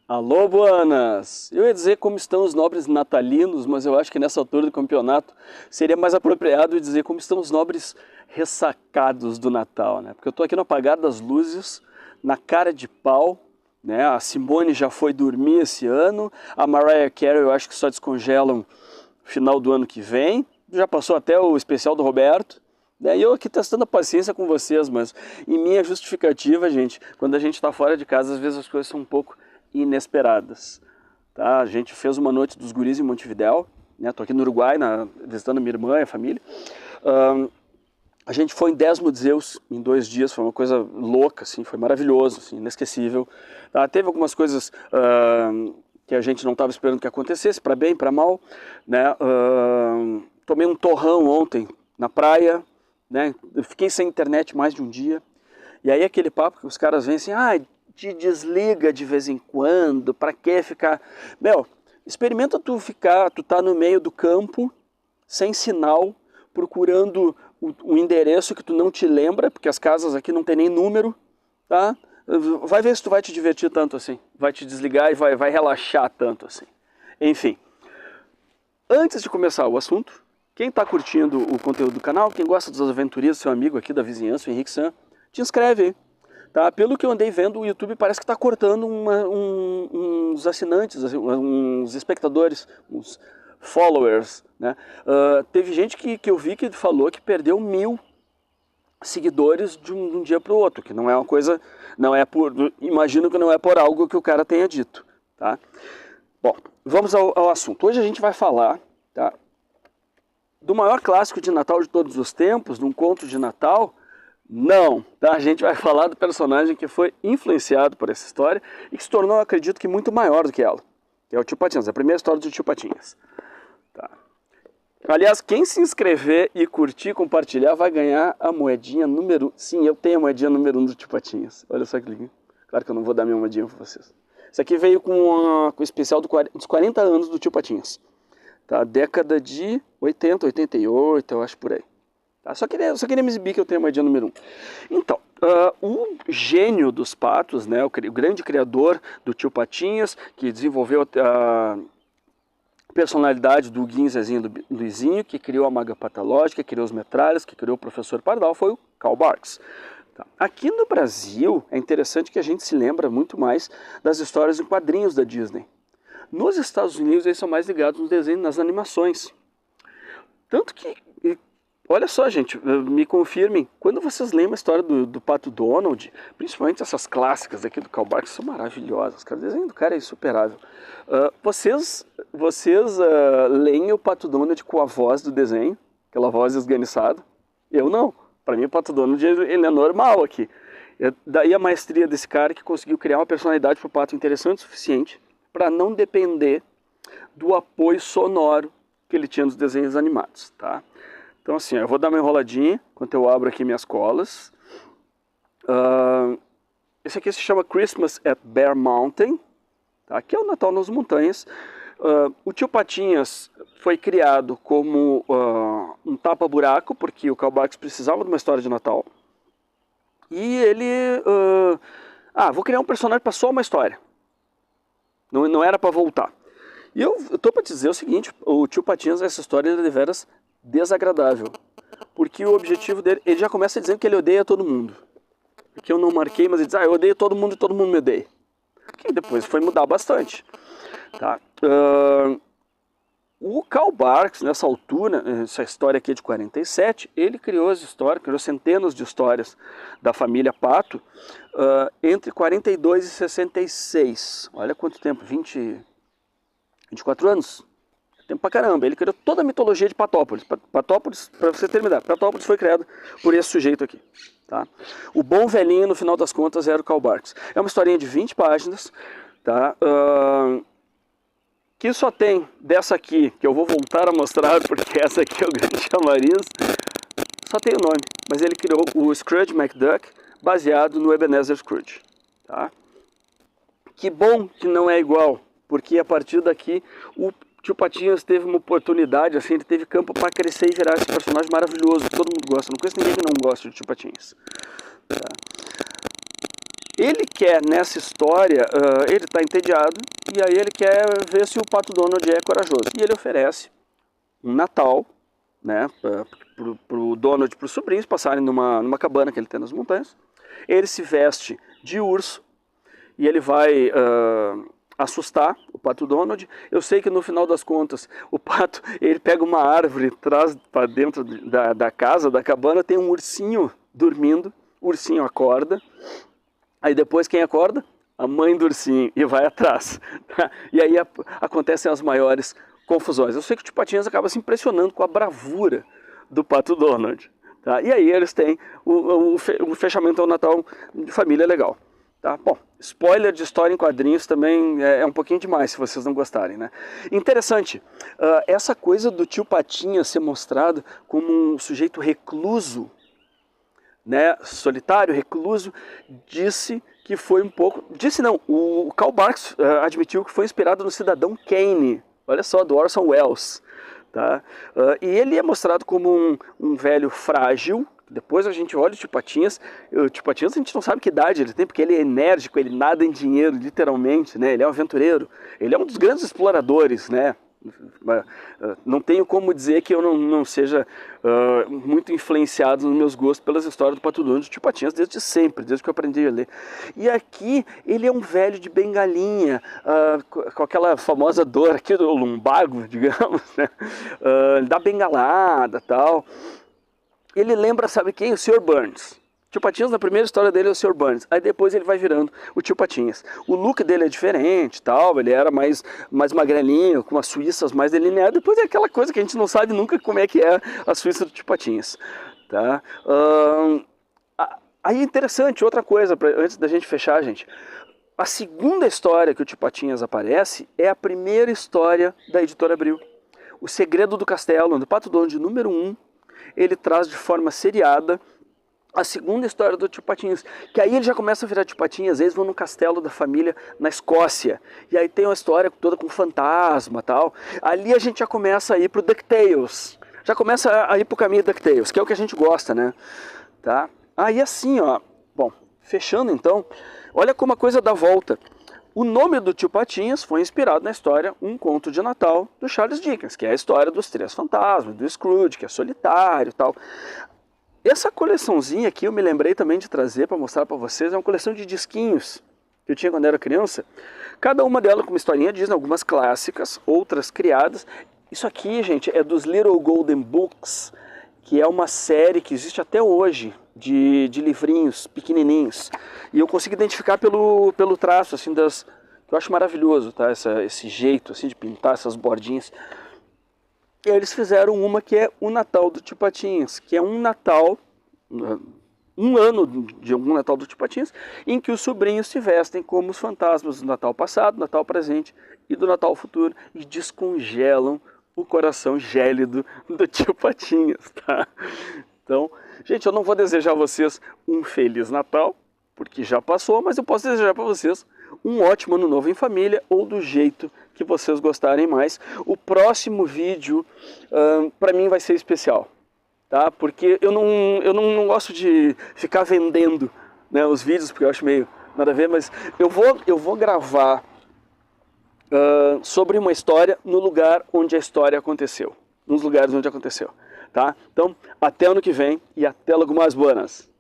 Alô, buanas! Eu ia dizer como estão os nobres natalinos, mas eu acho que nessa altura do campeonato seria mais apropriado dizer como estão os nobres ressacados do Natal, né? Porque eu tô aqui no apagar das luzes, na cara de pau, né? A Simone já foi dormir esse ano, a Mariah Carey eu acho que só descongelam final do ano que vem, já passou até o especial do Roberto, né? E eu aqui testando a paciência com vocês, mas em minha justificativa, gente, quando a gente tá fora de casa, às vezes as coisas são um pouco inesperadas. Tá? A gente fez uma noite dos guris em Montevidéu, né? Tô aqui no Uruguai, visitando minha irmã e a família. A gente foi em 10 museus em 2 dias, foi uma coisa louca, assim, foi maravilhoso, assim, inesquecível. Tá? Teve algumas coisas que a gente não estava esperando que acontecesse, para bem, para mal. Né? Tomei um torrão ontem na praia, né? Eu fiquei sem internet mais de um dia. E aí aquele papo que os caras vêm assim, te desliga de vez em quando, pra que ficar... Meu, experimenta tu tá no meio do campo, sem sinal, procurando um endereço que tu não te lembra, porque as casas aqui não tem nem número, tá? Vai ver se tu vai te divertir tanto assim, vai te desligar e vai relaxar tanto assim. Enfim, antes de começar o assunto, quem tá curtindo o conteúdo do canal, quem gosta das aventuras, seu amigo aqui da vizinhança, o Henrique San, te inscreve aí. Tá? Pelo que eu andei vendo, o YouTube parece que está cortando uns assinantes, uns espectadores, uns followers. Né? Teve gente que eu vi que falou que perdeu 1000 seguidores de um dia para o outro, que não é uma coisa, imagino que não é por algo que o cara tenha dito. Tá? Bom, vamos ao assunto. Hoje a gente vai falar, tá, do maior clássico de Natal de todos os tempos, de um conto de Natal. Não, tá? A gente vai falar do personagem que foi influenciado por essa história e que se tornou, acredito que, muito maior do que ela, que é o Tio Patinhas, a primeira história do Tio Patinhas. Tá. Aliás, quem se inscrever e curtir e compartilhar vai ganhar a moedinha número... Sim, eu tenho a moedinha número 1 do Tio Patinhas. Olha só que lindo. Claro que eu não vou dar minha moedinha para vocês. Isso aqui veio com o especial dos 40 anos do Tio Patinhas. Tá? Década de 80, 88, eu acho por aí. Tá? Só queria me exibir que eu tenho a moedinha número 1. Então, o gênio dos patos, né, o grande criador do Tio Patinhas, que desenvolveu a personalidade do Guinho, Zezinho e Luizinho, que criou a Maga Patológica, que criou os Metralhas, que criou o Professor Pardal, foi o Karl Barks. Tá. Aqui no Brasil, é interessante que a gente se lembra muito mais das histórias em quadrinhos da Disney. Nos Estados Unidos, eles são mais ligados nos desenhos, nas animações. Tanto que... Olha só, gente, me confirmem, quando vocês lembram a história do Pato Donald, principalmente essas clássicas aqui do Karl Barks, são maravilhosas, cara, o desenho do cara é insuperável. Vocês leem o Pato Donald com a voz do desenho, aquela voz esganiçada? Eu não. Para mim o Pato Donald ele é normal aqui. Daí a maestria desse cara que conseguiu criar uma personalidade para o Pato interessante o suficiente para não depender do apoio sonoro que ele tinha nos desenhos animados, tá? Então assim, eu vou dar uma enroladinha enquanto eu abro aqui minhas colas. Esse aqui se chama Christmas at Bear Mountain, tá? Que é o Natal nas montanhas. O Tio Patinhas foi criado como um tapa-buraco, porque o Karl Barks precisava de uma história de Natal. E ele... vou criar um personagem para só uma história. Não era para voltar. E eu tô para te dizer o seguinte, o Tio Patinhas, essa história é de veras desagradável, porque o objetivo dele, ele já começa dizendo que ele odeia todo mundo, que eu não marquei, mas ele diz, eu odeio todo mundo e todo mundo me odeia, que depois foi mudar bastante, tá? O Karl Barks, nessa altura, essa história aqui é de 47, ele criou as histórias, criou centenas de histórias da família Pato, entre 42 e 66, olha quanto tempo, 24 anos, tempo pra caramba. Ele criou toda a mitologia de Patópolis. Patópolis, pra você terminar, Patópolis foi criado por esse sujeito aqui. Tá? O bom velhinho, no final das contas, era o Karl Barks. É uma historinha de 20 páginas, tá? Que só tem dessa aqui, que eu vou voltar a mostrar, porque essa aqui é o grande chamariz, só tem o nome. Mas ele criou o Scrooge McDuck, baseado no Ebenezer Scrooge. Tá? Que bom que não é igual, porque a partir daqui o Tio Patinhas teve uma oportunidade, assim, ele teve campo para crescer e virar esse personagem maravilhoso que todo mundo gosta. Não conheço ninguém que não gosta de Tio Patinhas. Tá? Ele quer, nessa história, ele está entediado, e aí ele quer ver se o Pato Donald é corajoso. E ele oferece um Natal, né, para o Donald e para os sobrinhos passarem numa cabana que ele tem nas montanhas. Ele se veste de urso, e ele vai assustar o Pato Donald. Eu sei que no final das contas, o Pato, ele pega uma árvore, traz para dentro da casa, da cabana, tem um ursinho dormindo, o ursinho acorda. Aí depois quem acorda? A mãe do ursinho, e vai atrás. E aí acontecem as maiores confusões. Eu sei que o Tio Patinhas acaba se impressionando com a bravura do Pato Donald. Tá? E aí eles têm o fechamento ao Natal de família legal. Tá? Bom, spoiler de história em quadrinhos também é um pouquinho demais, se vocês não gostarem, né? Interessante, essa coisa do Tio Patinhas ser mostrado como um sujeito recluso, né, solitário, recluso, disse que foi um pouco... Disse não, o Karl Marx admitiu que foi inspirado no Cidadão Kane, olha só, do Orson Welles. Tá? E ele é mostrado como um velho frágil. Depois a gente olha o Tio Patinhas a gente não sabe que idade ele tem, porque ele é enérgico, ele nada em dinheiro, literalmente, né? Ele é um aventureiro, ele é um dos grandes exploradores, né? Não tenho como dizer que eu não seja muito influenciado nos meus gostos pelas histórias do Pato Donald e do Tio Patinhas desde sempre, desde que eu aprendi a ler. E aqui ele é um velho de bengalinha, com aquela famosa dor aqui do lumbago, digamos, né? Da bengalada e tal. Ele lembra, sabe quem? O Sr. Burns. Tio Patinhas, na primeira história dele, é o Sr. Burns. Aí depois ele vai virando o Tio Patinhas. O look dele é diferente, tal. Ele era mais magrelinho, com as suíças mais delineadas. Depois é aquela coisa que a gente não sabe nunca como é que é a suíça do Tio Patinhas. Tá? Aí interessante, outra coisa, antes da gente fechar, gente. A segunda história que o Tio Patinhas aparece é a primeira história da Editora Abril. O Segredo do Castelo, do Pato Donald número 1. Ele traz de forma seriada a segunda história do Tio Patinhas, que aí ele já começa a virar Tio Patinhas. Eles vão no castelo da família na Escócia, e aí tem uma história toda com fantasma e tal. Ali a gente já começa a ir pro DuckTales, já começa a ir pro caminho DuckTales, que é o que a gente gosta, né? Tá? Aí assim, ó, bom, fechando então, olha como a coisa dá volta. O nome do Tio Patinhas foi inspirado na história Um Conto de Natal, do Charles Dickens, que é a história dos três fantasmas, do Scrooge, que é solitário e tal. Essa coleçãozinha aqui eu me lembrei também de trazer para mostrar para vocês, é uma coleção de disquinhos que eu tinha quando era criança. Cada uma delas com uma historinha Disney, algumas clássicas, outras criadas. Isso aqui, gente, é dos Little Golden Books, que é uma série que existe até hoje, de livrinhos pequenininhos. E eu consigo identificar pelo traço, assim, que eu acho maravilhoso, tá? Esse jeito, assim, de pintar essas bordinhas. E aí eles fizeram uma que é o Natal do Tio Patinhas, que é um Natal, um ano de um Natal do Tio Patinhas, em que os sobrinhos se vestem como os fantasmas do Natal passado, Natal presente e do Natal futuro, e descongelam o coração gélido do Tio Patinhas, tá? Então, gente, eu não vou desejar a vocês um Feliz Natal, porque já passou, mas eu posso desejar para vocês um ótimo Ano Novo em família, ou do jeito que vocês gostarem mais. O próximo vídeo, para mim, vai ser especial, tá? Porque eu não gosto de ficar vendendo, né, os vídeos, porque eu acho meio nada a ver, mas eu vou gravar sobre uma história no lugar onde a história aconteceu, nos lugares onde aconteceu, tá? Então, até ano que vem e até logo mais, buenas!